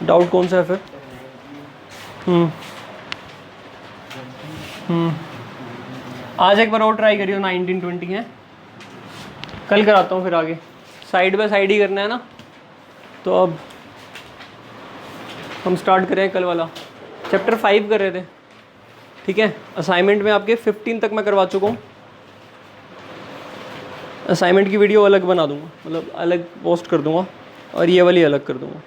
Doubt कौन सा है फिर? आज एक बार और ट्राई करियो, 1920 है, कल कराता हूँ फिर आगे, साइड बाय साइड ही करना है ना। तो अब हम स्टार्ट करें कल वाला, चैप्टर 5 कर रहे थे, ठीक है। असाइनमेंट में आपके 15 तक मैं करवा चुका हूँ। असाइनमेंट की वीडियो अलग बना दूँगा, मतलब अलग पोस्ट कर दूँगा, और ये वाली अलग कर दूँगा।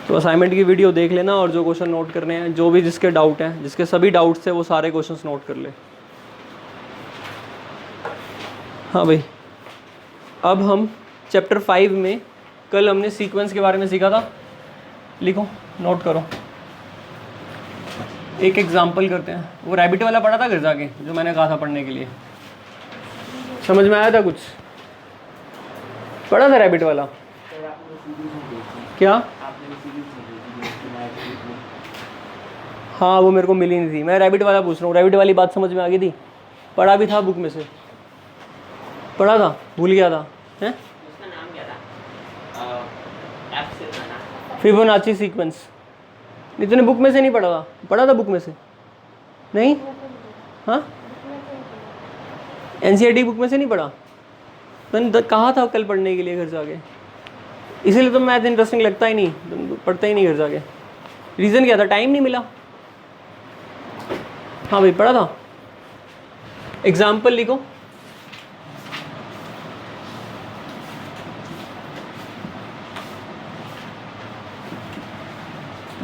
तो असाइनमेंट की वीडियो देख लेना, और जो क्वेश्चन नोट करने हैं, जो भी जिसके डाउट हैं, जिसके सभी डाउट्स थे, वो सारे क्वेश्चंस नोट कर ले। हाँ भाई, अब हम चैप्टर 5 में, कल हमने सीक्वेंस के बारे में सीखा था, लिखो नोट करो। एक एग्जाम्पल करते हैं। वो रैबिट वाला पढ़ा था घर जाके, जो मैंने कहा था पढ़ने के लिए, समझ में आया था कुछ? पढ़ा था रैबिट वाला क्या? हाँ वो मेरे को मिली नहीं थी, मैं रैबिट वाला पूछ रहा हूँ। रैबिट वाली बात समझ में आ गई थी? पढ़ा भी था बुक में से, पढ़ा था, भूल गया था हैं? उसका नाम क्या था? एफ से था ना? Fibonacci sequence. नहीं तूने बुक में से नहीं पढ़ा था? पढ़ा था बुक में से? नहीं? हाँ, एनसीईआरटी बुक में से नहीं पढ़ा? मैंने कहा था कल पढ़ने के लिए घर जाके, इसीलिए तो मैथ इंटरेस्टिंग लगता ही नहीं, तुम पढ़ते ही नहीं घर जाके। रीज़न क्या था? टाइम नहीं मिला। हाँ भाई पढ़ा था। एग्जाम्पल लिखो।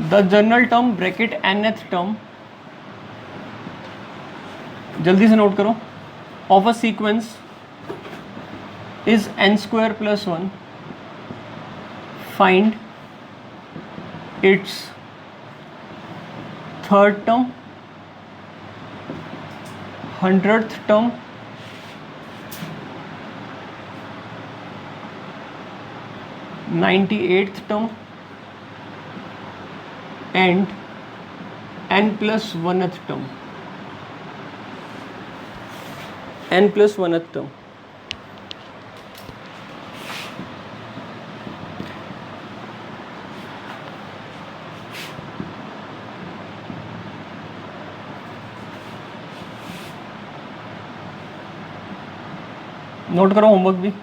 The general term bracket nth term, जल्दी से नोट करो, of a sequence is n² + 1, find its third term, 100th term, 98th term and n+1th term, n+1th term। Note करो होमवर्क भी।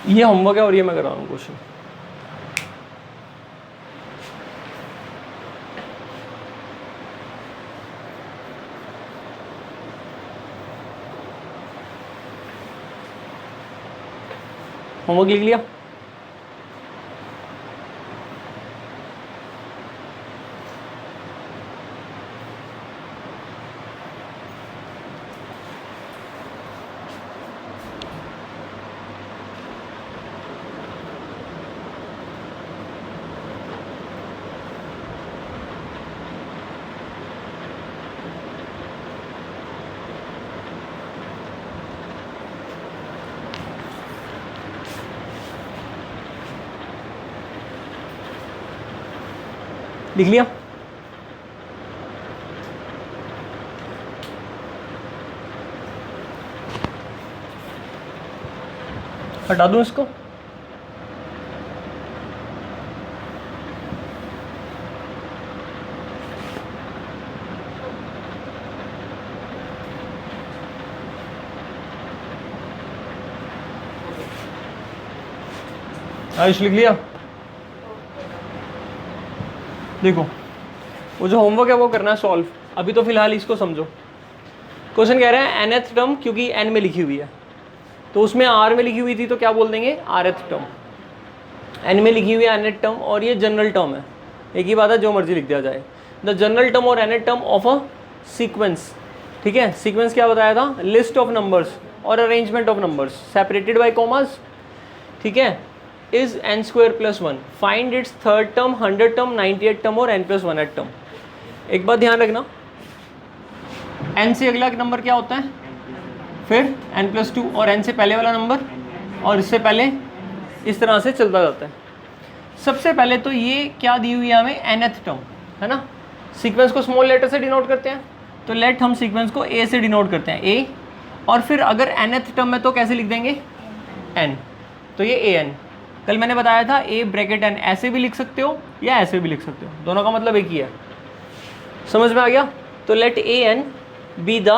ये होमवर्क है और ये मैं कर रहा हूँ क्वेश्चन। होमवर्क लिख लिया? लिख लिया? हटा दूं इसको? आयुष लिख लिया? देखो वो जो होमवर्क है वो करना है सॉल्व। अभी तो फिलहाल इसको समझो। क्वेश्चन कह रहा है nth टर्म, क्योंकि n में लिखी हुई है तो उसमें r में लिखी हुई थी तो क्या बोल देंगे? rth term. n में लिखी हुई है nth टर्म, और ये जनरल टर्म है, एक ही बात है, जो मर्जी लिख दिया जाए। द जनरल टर्म और nth term of a sequence, ठीक है। सीक्वेंस क्या बताया था? लिस्ट ऑफ नंबर्स और arrangement of numbers separated by commas, ठीक है। Is an square plus 1, find its third term, 100 term, 98 term और n प्लस 1 टर्म। एक बात ध्यान रखना, n से अगला नंबर क्या होता है, फिर n प्लस 2 और n से पहले वाला नंबर और इससे पहले, इस तरह से चलता जाता है। सबसे पहले तो ये क्या दी हुई है हमें, nth टर्म है ना। सीक्वेंस को स्मॉल लेटर से डिनोट करते हैं, तो लेट हम सीक्वेंस को a से डिनोट करते हैं, a, और फिर अगर nth टर्म है तो कैसे लिख देंगे, n, तो ये an। कल मैंने बताया था a ब्रैकेट n ऐसे भी लिख सकते हो या ऐसे भी लिख सकते हो, दोनों का मतलब एक ही है, समझ में आ गया। तो let an be the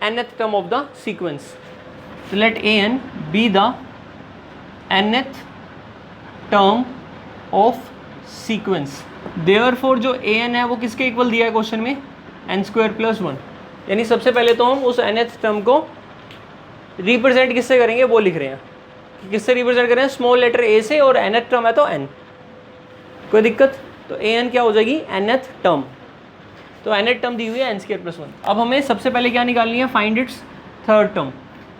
nth term of the sequence, तो let an be the nth term of sequence. Therefore जो an है वो किसके इक्वल दिया है क्वेश्चन में, n स्क्वायर प्लस 1, यानी सबसे पहले तो हम उस nth टर्म को रिप्रेजेंट किससे करेंगे वो लिख रहे हैं, कि किससे रिप्रेजेंट करें, स्मॉल लेटर a से, और nth टर्म है तो n, कोई दिक्कत। तो an क्या हो जाएगी, nth टर्म, तो nth टर्म दी हुई है n स्क्वायर प्लस 1। अब हमें सबसे पहले क्या निकालनी है, फाइंड इट्स थर्ड टर्म।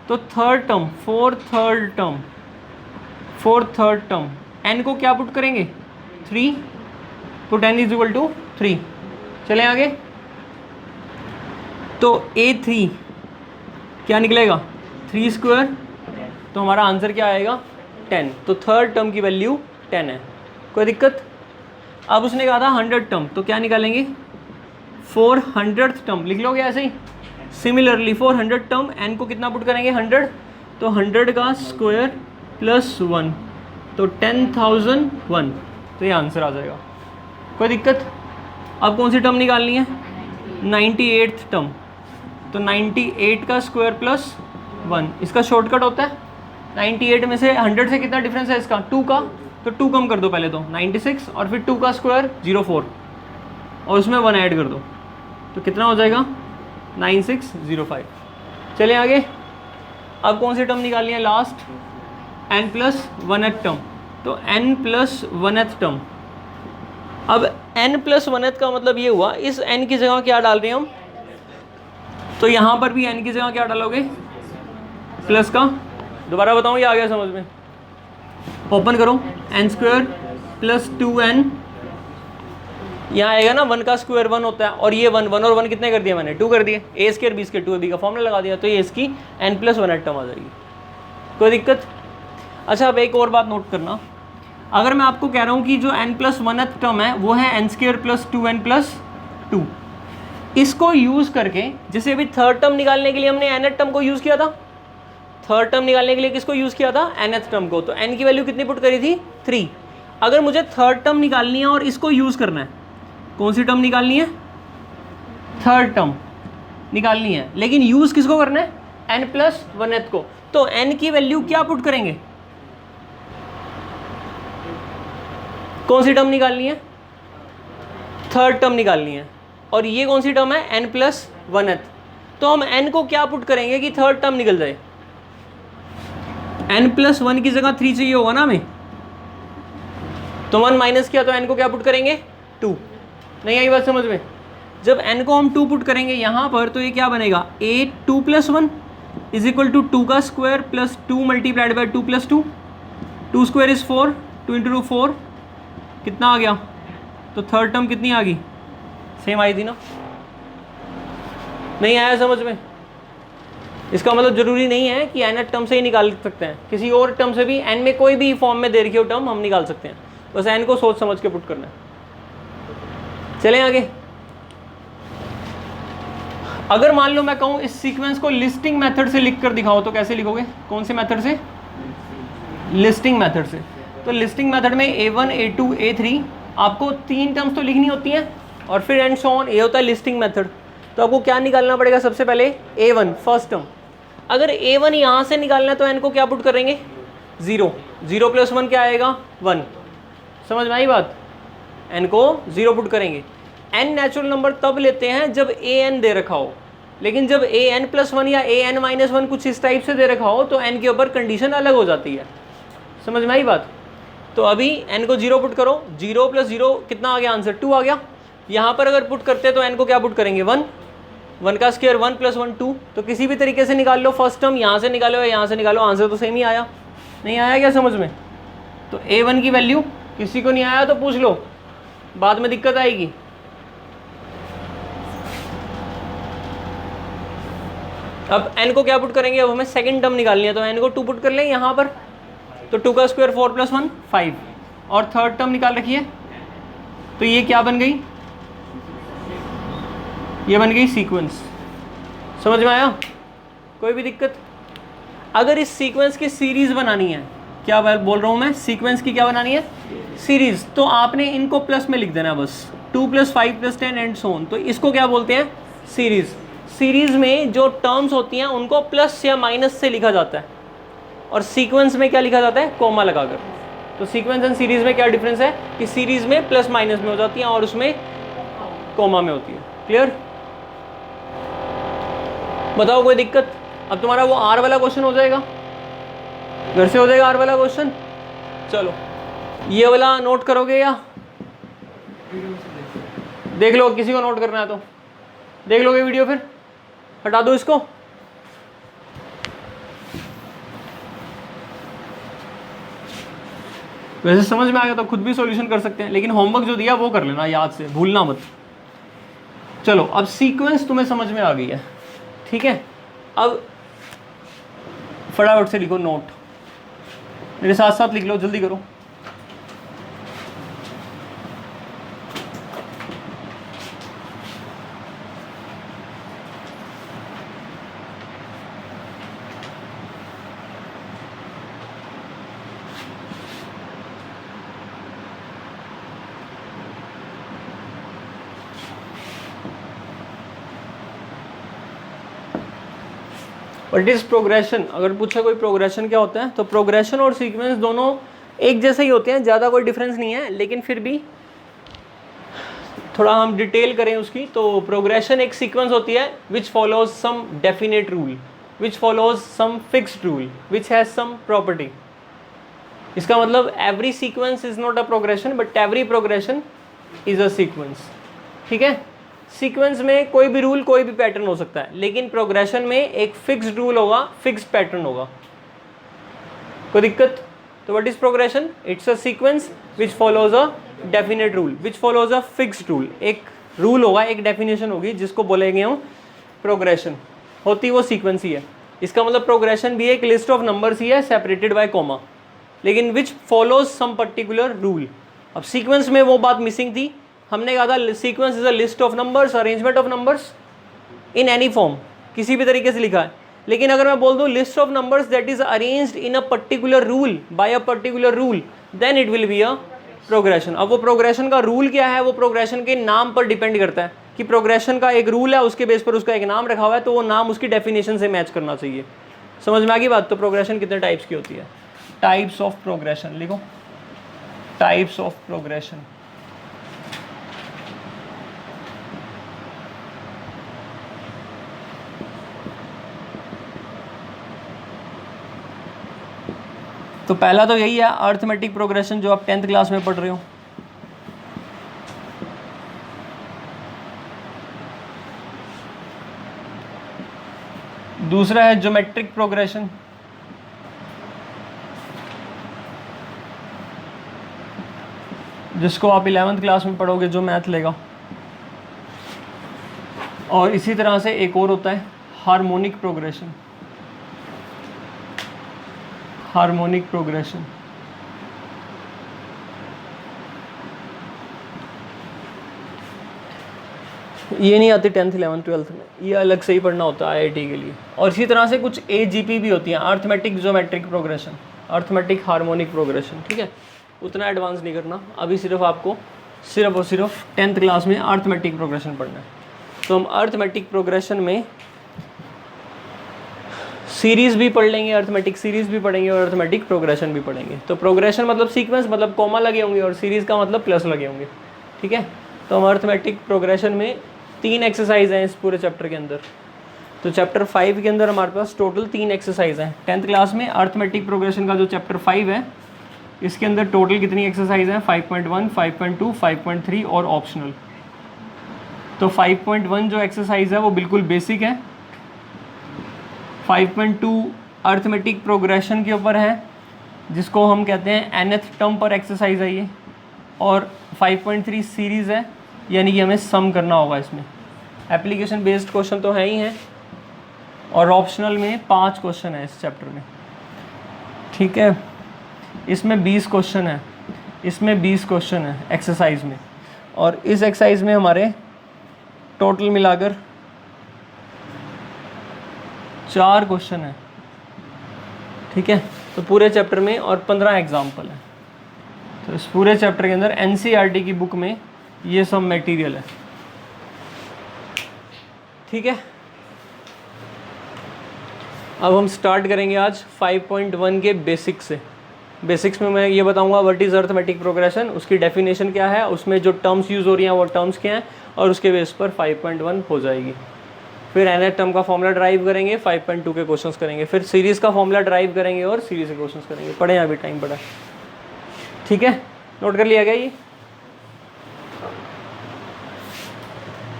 तो third term for third term n को क्या पुट करेंगे, 3, put n is equal to 3। चलें आगे, तो a3 क्या निकलेगा, 3 स्क्वायर, तो हमारा आंसर क्या आएगा, 10। तो थर्ड टर्म की वैल्यू 10 है, कोई दिक्कत। अब उसने कहा था 100 टर्म, तो क्या निकालेंगे, 400th टर्म लिख लोगे ऐसे ही। सिमिलरली 400 टर्म n को कितना पुट करेंगे, 100, तो 100 का स्क्वायर प्लस 1, तो 10,001, तो ये आंसर आ जाएगा, कोई दिक्कत। अब कौन सी टर्म निकालनी है, 98th टर्म, तो 98 का स्क्वायर प्लस 1, इसका शॉर्टकट होता है 98 में से 100 से कितना डिफरेंस है इसका, 2 का, तो 2 कम कर दो पहले तो 96, और फिर 2 का स्क्वायर 04, और उसमें 1 ऐड कर दो, तो कितना हो जाएगा, 9605। चलें आगे, अब कौन सी टर्म निकालनी है last, n plus 1th term, तो n प्लस 1th टर्म। अब n प्लस 1th का मतलब ये हुआ, इस n की जगह क्या डाल रहे हैं हम, तो यहाँ पर भी n की जगह क्या डालोगे, प्लस का, दोबारा बताऊँ ये आ गया समझ में, ओपन करो, n स्क्वायर प्लस 2n, यहाँ आएगा ना 1 का स्क्वायर 1 होता है, और ये 1 1 और 1 कितने कर दिए मैंने, 2 कर दिए, a square b square 2ab का फॉर्मूला लगा दिया, तो ये इसकी n प्लस 1th टर्म आ जाएगी, कोई दिक्कत। अच्छा, अब एक और बात नोट करना, अगर मैं आपको कह रहा हूँ कि जो n प्लस 1th टर्म है वो है n square plus 2n plus 2, इसको यूज़ करके, जैसे अभी थर्ड टर्म निकालने के लिए हमने nth टर्म को यूज़ किया था, थर्ड टर्म निकालने के लिए किसको यूज़ किया था, nth टर्म को, तो n की वैल्यू कितनी पुट करी थी, 3। अगर मुझे थर्ड टर्म निकालनी है और इसको यूज़ करना है, कौन सी टर्म निकालनी है, थर्ड टर्म निकालनी है, लेकिन यूज़ किसको करना है, n प्लस 1th को, तो n की वैल्यू क्या पुट करेंगे, कौन सी टर्म निकालनी है, थर्ड टर्म निकालनी है, और ये कौन सी टर्म है, n प्लस 1th, तो हम n को क्या पुट करेंगे कि थर्ड टर्म निकल जाए, n प्लस 1 की जगह 3 चाहिए होगा ना हमें, तो 1 माइनस किया तो n को क्या पुट करेंगे, 2। नहीं आई बात समझ में, जब n को हम 2 पुट करेंगे यहाँ पर, तो ये क्या बनेगा, a2 plus 1 is equal to 2 का square plus 2 multiplied by 2 plus 2, 2 square is 4, 2 into 4 कितना आ गया, तो थर्ड टर्म कितनी आ गई, सेम आई थी ना, नहीं आया समझ में। इसका मतलब जरूरी नहीं है कि nth टर्म से ही निकाल सकते हैं, किसी और टर्म से भी, n में कोई भी फॉर्म में दे रखी हो टर्म हम निकाल सकते हैं, बस n को सोच समझ के पुट करना है। चलें आगे, अगर मान लो मैं कहूँ इस सीक्वेंस को लिस्टिंग मेथड से लिख कर दिखाओ, तो कैसे लिखोगे, कौन से मेथड से, लिस्टिंग मेथड से। तो लिस्टिंग मेथड में a1 a2 a3 आपको 3 टर्म्स तो लिखनी होती हैं, और फिर एंड सो ऑन, ये होता है लिस्टिंग मेथड। तो आपको क्या निकालना पड़ेगा, सबसे पहले a1 फर्स्ट टर्म, अगर a1 यहाँ से निकालना है तो n को क्या पुट करेंगे, 0, 0 प्लस 1 क्या आएगा, 1, समझ में आई बात, n को 0 पुट करेंगे। n नेचुरल नंबर तब लेते हैं जब an दे रखा हो, लेकिन जब an प्लस 1 या an माइनस 1 कुछ इस टाइप से दे रखा हो तो n के ऊपर कंडीशन अलग हो जाती है, समझ में आई बात। तो अभी n को 0 पुट करो, 0 प्लस 0 कितना आ गया, आंसर 2 आ गया। यहाँ पर अगर पुट करते तो n को क्या पुट करेंगे, 1, 1 का स्क्वायर 1 प्लस 1 2, तो किसी भी तरीके से निकाल लो, फर्स्ट टर्म यहाँ से निकालो या यहाँ से निकालो, आंसर तो सेम ही आया, नहीं आया क्या समझ में, तो a1 की वैल्यू, किसी को नहीं आया तो पूछ लो, बाद में दिक्कत आएगी। अब n को क्या पुट करेंगे, अब हमें सेकंड टर्म निकालनी है, तो n को 2 पुट कर लें यहाँ पर, तो 2 का स्क्वायर 4 + 1 5, और थर्ड टर्म निकाल रखी है, तो ये क्या बन गई, ये बन गई सीक्वेंस। समझ में आया, कोई भी दिक्कत? अगर इस सीक्वेंस की सीरीज बनानी है, क्या बोल रहा हूँ मैं, सीक्वेंस की क्या बनानी है, सीरीज, तो आपने इनको प्लस में लिख देना बस, 2 + 5 + 10 एंड सो ऑन। तो इसको क्या बोलते हैं, सीरीज। सीरीज में जो टर्म्स होती हैं उनको प्लस या माइनस से लिखा जाता है, और सीक्वेंस में क्या लिखा जाता है, कोमा लगाकर। तो सीक्वेंस एंड सीरीज में क्या डिफरेंस है कि सीरीज में प्लस माइनस में हो जाती है और उसमें कोमा में होती है। क्लियर? बताओ कोई दिक्कत? अब तुम्हारा वो आर वाला क्वेश्चन हो जाएगा, घर से हो जाएगा आर वाला क्वेश्चन। चलो ये वाला नोट करोगे या देख लो, किसी को नोट करना है तो देख लोगे वीडियो, फिर हटा दो इसको। वैसे समझ में आ गया तो खुद भी सॉल्यूशन कर सकते हैं, लेकिन होमवर्क जो दिया वो कर लेना याद से, भूलना मत। चलो अब सीक्वेंस तुम्हें समझ में आ गई है, ठीक है। अब फटाफट से लिखो नोट, मेरे साथ साथ लिख लो, जल्दी करो। What is progression? अगर पूछा कोई प्रोग्रेशन क्या होता है, तो प्रोग्रेशन और सीक्वेंस दोनों एक जैसे ही होते हैं, ज़्यादा कोई डिफरेंस नहीं है, लेकिन फिर भी थोड़ा हम डिटेल करें उसकी, तो प्रोग्रेशन एक सीक्वेंस होती है which follows some definite rule, which follows some fixed rule, which has some property. इसका मतलब every sequence is not a progression, but every progression is a sequence. ठीक है, सीक्वेंस में कोई भी रूल, कोई भी पैटर्न हो सकता है, लेकिन प्रोग्रेशन में एक फिक्स्ड रूल होगा, फिक्स्ड पैटर्न होगा। कोई दिक्कत? तो what is progression? It's a sequence which follows a definite rule, which follows a fixed rule. एक रूल होगा, एक डेफिनेशन होगी, जिसको बोलेंगे हम प्रोग्रेशन। होती वो सीक्वेंस ही है। इसका मतलब प्रोग्रेशन भी एक लिस्ट ऑफ नंबर्स ही है, सेपरेटेड बाय कॉमा, लेकिन which follows some particular rule. अब सीक्वेंस में वो बात मिसिंग थी, हमने कहा था sequence is a list of numbers, arrangement of numbers in any form, किसी भी तरीके से लिखा है। लेकिन अगर मैं बोल दूं list of numbers that is arranged in a particular rule, by a particular rule, then it will be a progression. अब वो प्रोग्रेशन का रूल क्या है, वो प्रोग्रेशन के नाम पर डिपेंड करता है कि प्रोग्रेशन का एक रूल है, उसके बेस पर उसका एक नाम रखा हुआ है, तो वो नाम उसकी डेफिनेशन से मैच करना चाहिए। समझ में आ गई बात? तो प्रोग्रेशन कितने टाइप्स की होती है? टाइप्स ऑफ प्रोग्रेशन लिखो, टाइप्स ऑफ प्रोग्रेशन। तो पहला तो यही है अर्थमेटिक प्रोग्रेशन, जो आप 10th क्लास में पढ़ रहे हो। दूसरा है ज्योमेट्रिक प्रोग्रेशन, जिसको आप 11th क्लास में पढ़ोगे, जो मैथ लेगा। और इसी तरह से एक और होता है हार्मोनिक प्रोग्रेशन, हार्मोनिक प्रोग्रेशन। ये नहीं आती 10th 11th 12th में, ये अलग से ही पढ़ना होता है IIT के लिए। और इसी तरह से कुछ AGP भी होती हैं, arithmetic geometric progression, arithmetic harmonic progression. ठीक है, उतना एडवांस नहीं करना, अभी सिर्फ आपको सिर्फ और सिर्फ 10th क्लास में अर्थमेटिक प्रोग्रेशन पढ़ना है। तो हम अर्थमेटिक प्रोग्रेशन में सीरीज भी पढ़ लेंगे, अर्थमेटिक सीरीज भी पढ़ेंगे और अर्थमेटिक प्रोग्रेशन भी पढ़ेंगे। तो प्रोग्रेशन मतलब सीक्वेंस, मतलब कॉमा लगे होंगे, और सीरीज का मतलब प्लस लगे होंगे। ठीक है, तो हम अर्थमेटिक प्रोग्रेशन में 3 एक्सरसाइज हैं इस पूरे चैप्टर के अंदर। तो चैप्टर 5 के अंदर हमारे पास टोटल 3 एक्सरसाइज हैं 10th क्लास में। अर्थमेटिक प्रोग्रेशन का जो चैप्टर 5 है, इसके अंदर टोटल कितनी एक्सरसाइज हैं? 5.1, 5.2, 5.3 और ऑप्शनल। तो 5.1 जो एक्सरसाइज है वो बिल्कुल बेसिक है, 5.2 अर्थमेटिक प्रोग्रेशन के ऊपर है, जिसको हम कहते हैं nth टर्म पर एक्सरसाइज है ये, और 5.3 सीरीज़ है, यानी कि हमें सम करना होगा इसमें। एप्लीकेशन बेस्ड क्वेश्चन तो है ही हैं, और ऑप्शनल में 5 क्वेश्चन है इस चैप्टर में, ठीक है। इसमें 20 क्वेश्चन है, इसमें 20 क्वेश्चन है एक्सरसाइज में, और इस एक्सरसाइज में हमारे टोटल मिलाकर 4 क्वेश्चन है, ठीक है। तो पूरे चैप्टर में और 15 एग्जाम्पल है। तो इस पूरे चैप्टर के अंदर एनसीईआरटी की बुक में ये सब मटेरियल है, ठीक है। अब हम स्टार्ट करेंगे आज 5.1 के बेसिक्स से। बेसिक्स में मैं ये बताऊंगा व्हाट इज़ अर्थमेटिक प्रोग्रेशन, उसकी डेफिनेशन क्या है, उसमें जो टर्म्स यूज़ हो रही हैं वो टर्म्स क्या हैं, और उसके बेस पर 5.1 हो जाएगी। फिर nth टर्म का फॉर्मूला ड्राइव करेंगे, 5.2 के क्वेश्चंस करेंगे, फिर सीरीज़ का फॉर्मूला ड्राइव करेंगे और सीरीज़ के क्वेश्चंस करेंगे। पढ़े अभी टाइम पड़ा, ठीक है, नोट कर लिया गया ये।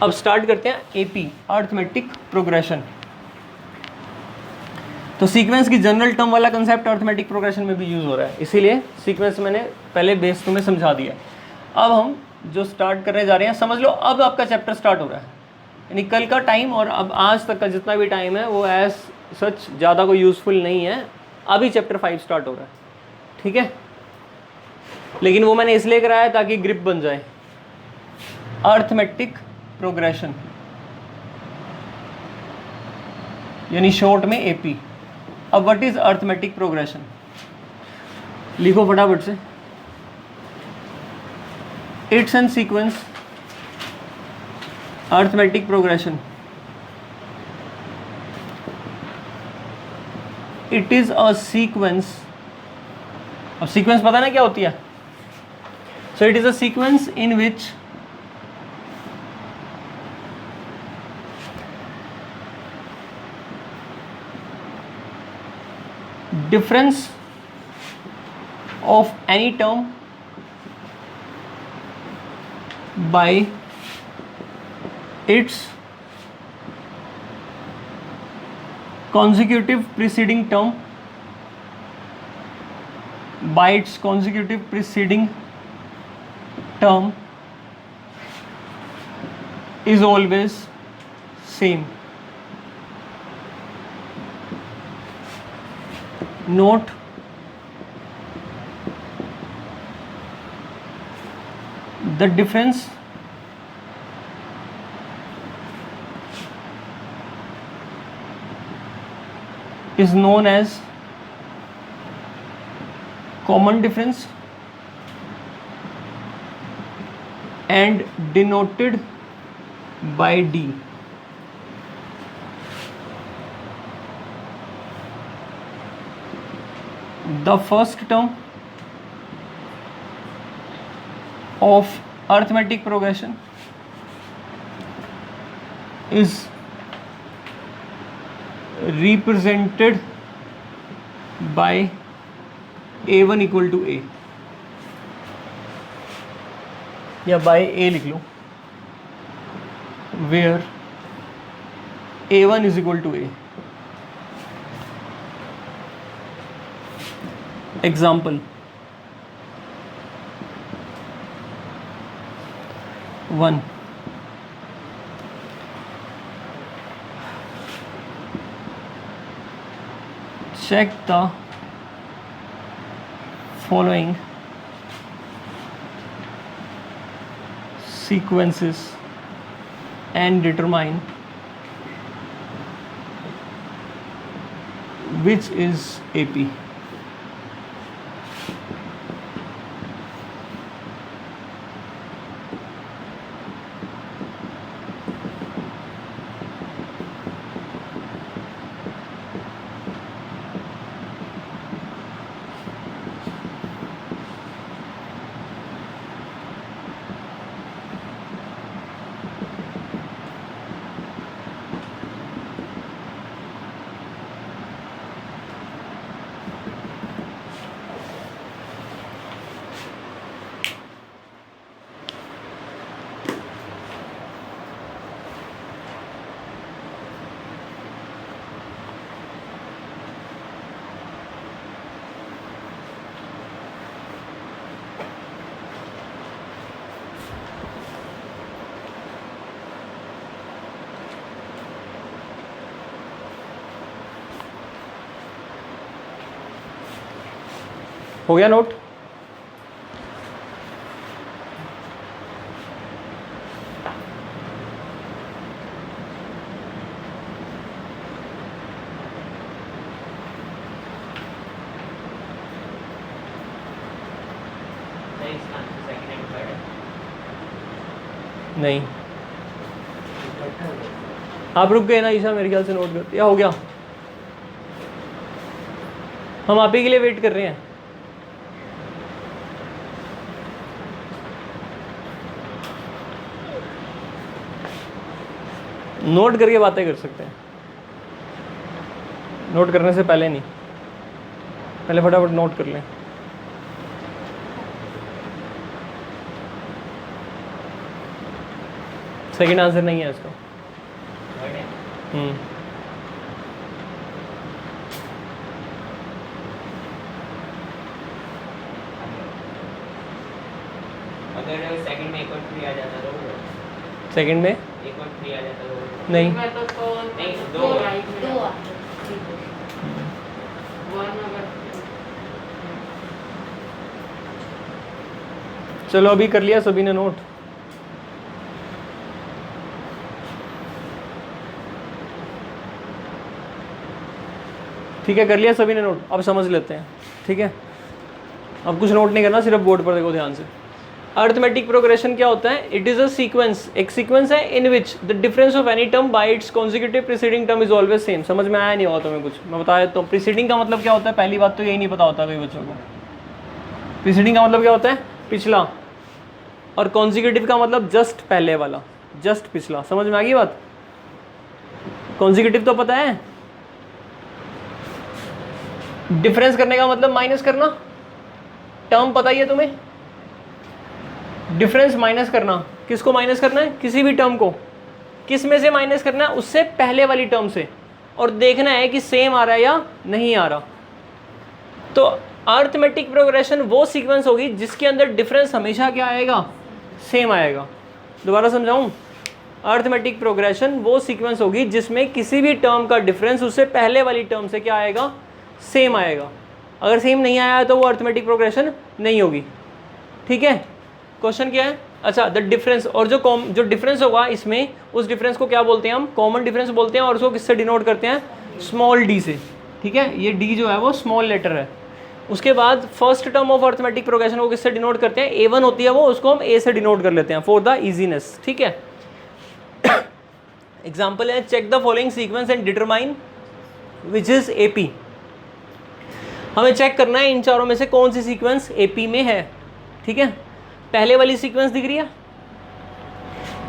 अब स्टार्ट करते हैं एपी, अर्थमेटिक प्रोग्रेशन। तो सीक्वेंस की जनरल टर्म वाला कंसेप्ट अर्थमेटिक प्रोग्रेशन में भी यूज़ हो रहा है, इसीलिए सीक्वेंस मैंने पहले बेस तुम्हें समझा दिया। अब हम जो स्टार्ट करने जा रहे हैं, समझ लो अब आपका चैप्टर स्टार्ट हो रहा है, यानी कल का टाइम और अब आज तक का जितना भी टाइम है वो एज सच ज़्यादा कोई यूज़फुल नहीं है। अभी चैप्टर 5 स्टार्ट हो रहा है, ठीक है, लेकिन वो मैंने इसलिए कराया ताकि ग्रिप बन जाए। अर्थमेटिक प्रोग्रेशन यानी शॉर्ट में एपी। अब व्हाट इज अर्थमेटिक प्रोग्रेशन, लिखो फटाफट से। It's an sequence, arithmetic progression, it is a sequence. अब सीक्वेंस पता ना क्या होती है, सो it is a sequence in which difference of any term by its consecutive preceding term is always same. Note the difference is known as common difference and denoted by D. The first term of arithmetic progression is represented by a1 equal to a, या by a लिख लो, where a1 is equal to a. Example 1. Check the following sequences and determine which is AP. हो गया note? नहीं, आप रुक गए ना ईशा, मेरे ख्याल से नोट कर, या हो गया? हम आप ही के लिए वेट कर रहे हैं। नोट करके बातें कर सकते हैं, नोट करने से पहले नहीं, पहले फटाफट नोट कर लें। सेकंड आंसर नहीं है इसका। अगर सेकंड में एक और 3 आ जाता तो सेकंड में एक और 3 आ जाता तो नहीं, नहीं, दो चलो अभी कर लिया सभी ने नोट? ठीक है, कर लिया सभी ने नोट? अब समझ लेते हैं, ठीक है? अब कुछ नोट नहीं करना, सिर्फ बोर्ड पर देखो ध्यान से। अरिथमेटिक प्रोग्रेशन क्या होता है? इट इज अ सीक्वेंस, एक सीक्वेंस है in which the difference of any term by its consecutive preceding term is always same. समझ में आया नहीं होगा तुम्हें कुछ? मैं बता देता हूँ। प्रीसीडिंग का मतलब क्या होता है? पहली बात तो यही नहीं पता होता कई बच्चों को। प्रीसीडिंग का मतलब क्या होता है? पिछला। और कॉन्जिक्यूटिव का मतलब जस्ट पहले वाला, जस्ट पिछला। समझ में आ गई बात? कॉन्जिक्यूटिव तो पता है, डिफरेंस करने का मतलब माइनस करना। टर्म पता ही है तुम्हें, डिफरेंस माइनस करना। किसको माइनस करना है? किसी भी टर्म को। किस में से माइनस करना है? उससे पहले वाली टर्म से, और देखना है कि सेम आ रहा है या नहीं आ रहा। तो अरिथमेटिक प्रोग्रेशन वो सीक्वेंस होगी जिसके अंदर डिफरेंस हमेशा क्या आएगा? सेम आएगा। दोबारा समझाऊं? अरिथमेटिक प्रोग्रेशन वो सीक्वेंस होगी जिसमें किसी भी टर्म का डिफरेंस उससे पहले वाली टर्म से क्या आएगा? सेम आएगा। अगर सेम नहीं आया तो वो अरिथमेटिक प्रोग्रेशन नहीं होगी। ठीक है? क्वेश्चन क्या है? अच्छा, द डिफरेंस, और जो डिफरेंस होगा इसमें, उस डिफरेंस को क्या बोलते हैं हम? कॉमन डिफरेंस बोलते हैं। और उसको किससे डिनोट करते हैं? स्मॉल डी से। ठीक है, ये डी जो है वो स्मॉल लेटर है। उसके बाद first term of arithmetic progression को किससे डिनोट करते हैं? A1 होती है वो, उसको हम A से डिनोट कर लेते हैं फॉर द इजीनेस। ठीक है? एग्जाम्पल है, check the following sequence and determine which is AP। हमें चेक करना है इन चारों में से कौन सी सीक्वेंस AP में है। ठीक है, पहले वाली सीक्वेंस दिख रही है?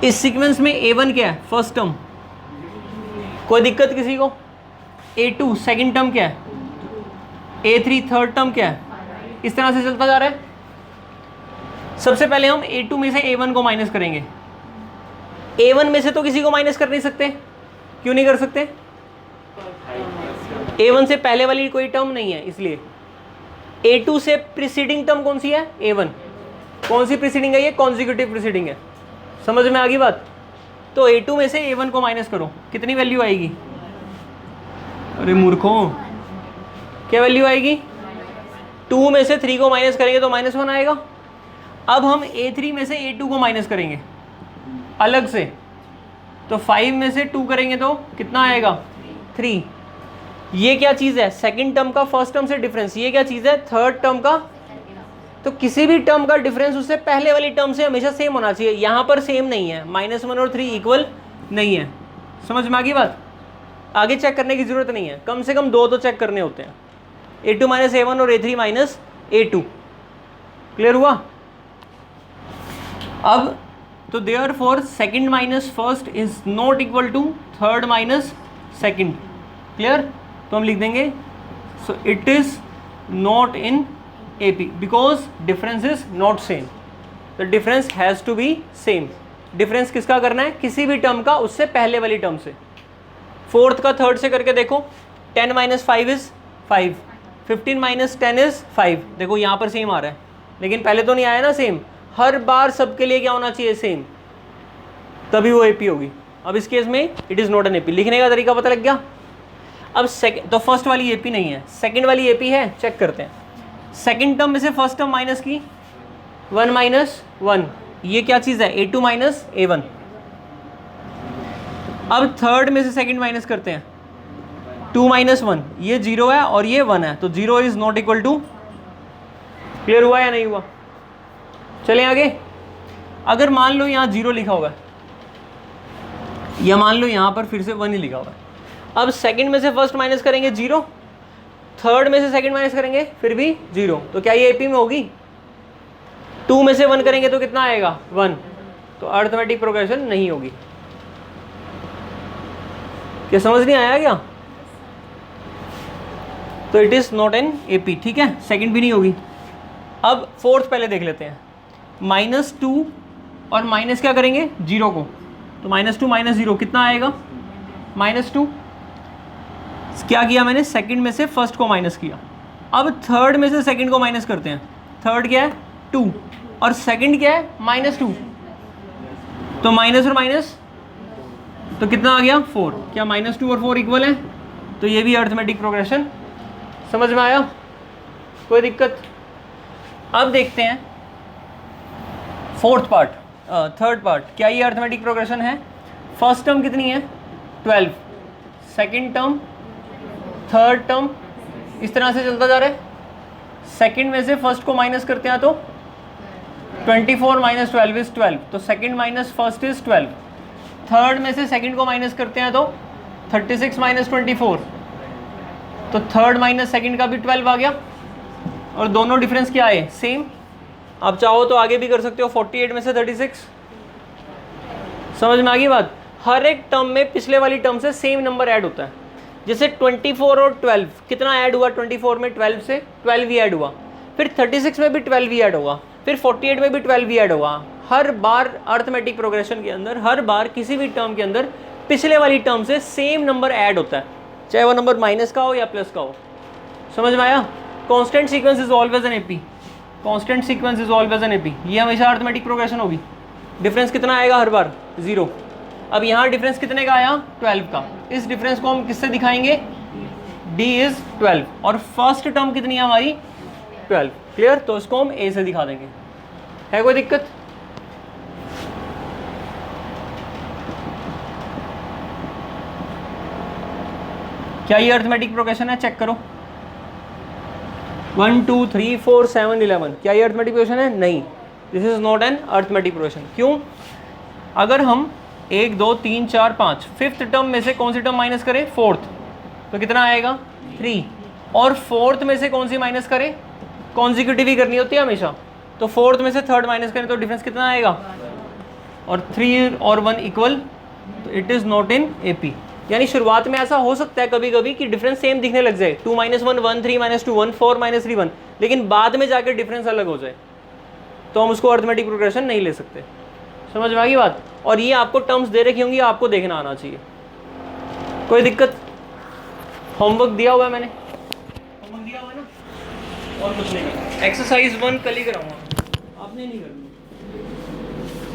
इस सीक्वेंस में A1 क्या है? First term. कोई दिक्कत किसी को? A2 सेकंड टर्म क्या है? A3 थर्ड टर्म क्या है? इस तरह से चलता जा रहा है। सबसे पहले हम A2 में से A1 को माइनस करेंगे। A1 में से तो किसी को माइनस कर नहीं सकते। क्यों नहीं कर सकते? A1 से पहले वाली कोई टर्म नहीं है, इसलिए। A2 से प्रीसीडिंग टर्म कौन सी है? A1। कौन सी प्रीसीडिंग है? ये कॉन्जिक्यूटिव प्रीसीडिंग है। समझ में आ गई बात? तो A2 में से A1 को माइनस करो, कितनी वैल्यू आएगी? अरे मूर्खों, क्या वैल्यू आएगी? 2 में से 3 को माइनस करेंगे तो -1 आएगा। अब हम A3 में से A2 को माइनस करेंगे अलग से, तो 5 में से 2 करेंगे तो कितना आएगा? 3। ये क्या चीज़ है? सेकंड टर्म का फर्स्ट टर्म से डिफरेंस। ये क्या चीज़ है? थर्ड टर्म का। तो किसी भी टर्म का डिफरेंस उससे पहले वाली टर्म से हमेशा सेम होना चाहिए। यहाँ पर सेम नहीं है, -1 और 3 इक्वल नहीं है। समझ में आ गई बात? आगे चेक करने की जरूरत नहीं है, कम से कम 2 तो चेक करने होते हैं, A2 - A1 और A3 - A2। क्लियर हुआ? अब तो therefore second minus first is not equal to third minus second. Clear? तो हम लिख देंगे, so it is not in AP because difference is not same. The difference has to be same. Difference किसका करना है? किसी भी टर्म का उससे पहले वाली टर्म से। फोर्थ का थर्ड से करके देखो, 10 - 5 इज 5, 15 - 10 इज 5। देखो यहाँ पर सेम आ रहा है, लेकिन पहले तो नहीं आया ना सेम। हर बार सबके लिए क्या होना चाहिए? सेम, तभी वो AP होगी। अब इस केस में it is not an AP। लिखने का तरीका पता लग गया? अब सेकंड, तो फर्स्ट वाली AP नहीं है, सेकंड वाली AP है। चेक करते हैं। सेकेंड टर्म में से फर्स्ट टर्म माइनस की 1 माइनस 1, ये क्या चीज़ है A2 माइनस A1। अब थर्ड में से सेकेंड माइनस करते हैं 2 माइनस 1, ये 0 है और ये 1 है, तो 0 is not equal to. Clear हुआ या नहीं हुआ? चलें आगे। अगर मान लो यहाँ 0 लिखा हुआ है या मान लो यहाँ पर फिर से 1 ही लिखा हुआ है, अब सेकंड में से फर्स्ट माइनस करेंगे 0, थर्ड में से सेकंड माइनस करेंगे फिर भी 0, तो क्या ये एपी में होगी? 2 में से 1 करेंगे तो कितना आएगा? 1, तो अर्थमेटिक प्रोग्रेशन नहीं होगी। क्या समझ नहीं आया क्या? तो it is not an AP, ठीक है, सेकंड भी नहीं होगी। अब फोर्थ पहले देख लेते हैं, -2 और माइनस क्या करेंगे 0 को, तो -2 माइनस 0 कितना आएगा? -2। क्या किया मैंने? सेकंड में से फर्स्ट को माइनस किया। अब थर्ड में से सेकंड को माइनस करते हैं, थर्ड क्या है 2 और सेकंड क्या है -2, तो माइनस और माइनस तो कितना आ गया 4। क्या -2 और 4 इक्वल है? तो ये भी अर्थमेटिक प्रोग्रेशन। समझ में आया? कोई दिक्कत? अब देखते हैं फोर्थ पार्ट, थर्ड पार्ट, क्या ये अर्थमेटिक प्रोग्रेशन है? फर्स्ट टर्म कितनी है 12, सेकंड टर्म, थर्ड टर्म, इस तरह से चलता जा रहा है। सेकंड में से फर्स्ट को माइनस करते हैं तो 24 माइनस 12 इज 12, तो second minus first is 12। Third में से सेकंड को माइनस करते हैं तो 36 माइनस 24, तो थर्ड माइनस सेकंड का भी 12 आ गया और दोनों डिफरेंस क्या है? सेम। आप चाहो तो आगे भी कर सकते हो, 48 में से 36। समझ में आ गई बात? हर एक टर्म में पिछले वाली टर्म से सेम नंबर ऐड होता है। जैसे 24 और 12 कितना ऐड हुआ? 24 में 12 से 12 ही ऐड हुआ, फिर 36 में भी 12 ही ऐड होगा, फिर 48 में भी 12 ही ऐड होगा। हर बार अर्थमेटिक प्रोग्रेशन के अंदर, हर बार किसी भी टर्म के अंदर पिछले वाली टर्म से सेम नंबर ऐड होता है, चाहे वो नंबर माइनस का हो या प्लस का हो। समझ में आया? Constant sequence is always an AP, constant sequence is always an AP, ये हमेशा अर्थमेटिक प्रोग्रेशन होगी। डिफरेंस कितना आएगा हर बार? 0। अब यहाँ डिफरेंस कितने का आया? 12 का। इस डिफरेंस को हम किससे दिखाएंगे? d इज 12 और फर्स्ट टर्म कितनी है हमारी? 12। क्लियर? तो इसको हम a से दिखा देंगे। है कोई दिक्कत? क्या ये अर्थमेटिक प्रोग्रेशन है? चेक करो। 1 2 3 4 7 11, क्या ये अर्थमेटिक प्रोग्रेशन है? नहीं, this is not an arithmetic progression. क्यों? अगर हम 1 2 3 4 5 फिफ्थ टर्म में से कौन सी टर्म माइनस करें? फोर्थ, तो कितना आएगा? 3। और फोर्थ में से कौन सी माइनस करें? कॉन्जिक्यूटिव ही करनी होती है हमेशा, तो फोर्थ में से थर्ड माइनस करें तो डिफरेंस कितना आएगा? और 3 और 1 इक्वल, तो it is not in AP. यानी शुरुआत में ऐसा हो सकता है कभी कभी कि डिफरेंस सेम दिखने लग जाए, 2 - 1 1 3 - 2 1 4 - 3 1, लेकिन बाद में जाकर डिफरेंस अलग हो जाए, तो हम उसको अर्थमेटिक प्रोग्रेशन नहीं ले सकते। समझ में आ गई बात? और ये आपको टर्म्स दे रखी होंगी, आपको देखना आना चाहिए। कोई दिक्कत? होमवर्क दिया हुआ है मैंने, होमवर्क दिया हुआ है ना, और कुछ नहीं करना। एक्सरसाइज 1 कल ही कराऊंगा, आपने नहीं करना।